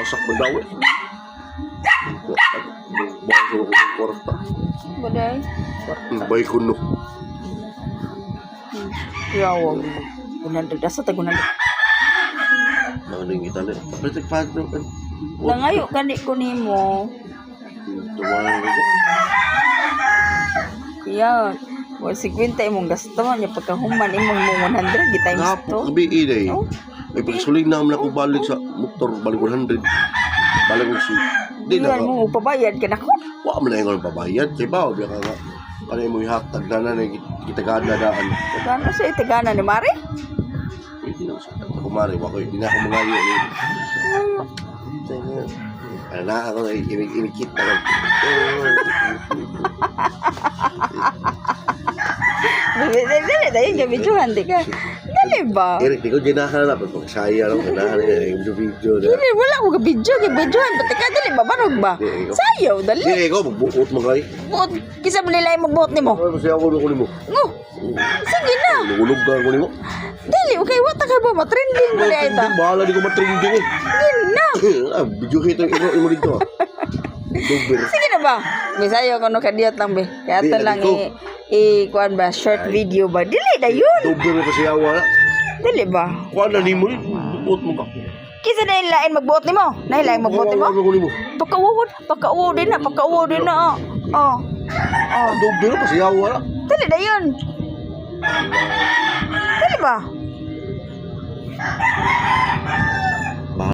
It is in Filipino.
Pasak bandaw eh. Bago ko ng kwarta. Baday. Bay kuno. Yawa. Gunanda dasa ta gunanda. Nang kita na. Patrick Padro kan. Nangayo gani ko nimo. Tumalan ko. Yan. O 50 imong gasto nya pagkahuman imong mo 100 gi times Napo 2. gabi iday. Oh. May pagsulig na ako balik sa motor balik 100. Balik ko si. Di na. Yan mo pabayad ka nako. Wa man na yung pabayad. Kaya ba? Biya ka nga. Ano mo ihatag na na kitagana daan. Kano sa itigana ni Mari? Hindi na sa kumari. Hindi na ako mangayo. Ano na ako inikit na lang. Dili dahil ka videohan di ka. Dali ba? Eric, di ko ginahanap. Pag saya lang, ganahan yung video na. Dili wala ko ka video kay videohan pati ka dali ba barog ba? Sayaw dali. Hindi, ikaw, magbuot mo kayo. Buot kisa mo nila yung magbuot nimo. Ano siya ako nung mo? Ngo. Sige na. Nulog ka ko mo. Dili okay wata ka ba matrending mo di ita. Bahala di ko matrending eh. Gina. Video hito imo dito. Dober. Sige na ba? Misayo ko no kadiyot lang be. Kaya Di, to lang ko. kuan ba short video ba? Dili da yun. Dober pa siya wala. Dili ba? Kuha na ni mo, buot mo ka. Kisa na lain magbuot nimo. Na lain magbuot nimo. Pagkauwod din na. Oh. Dober pa siya wala. Dili da yun. Dili ba?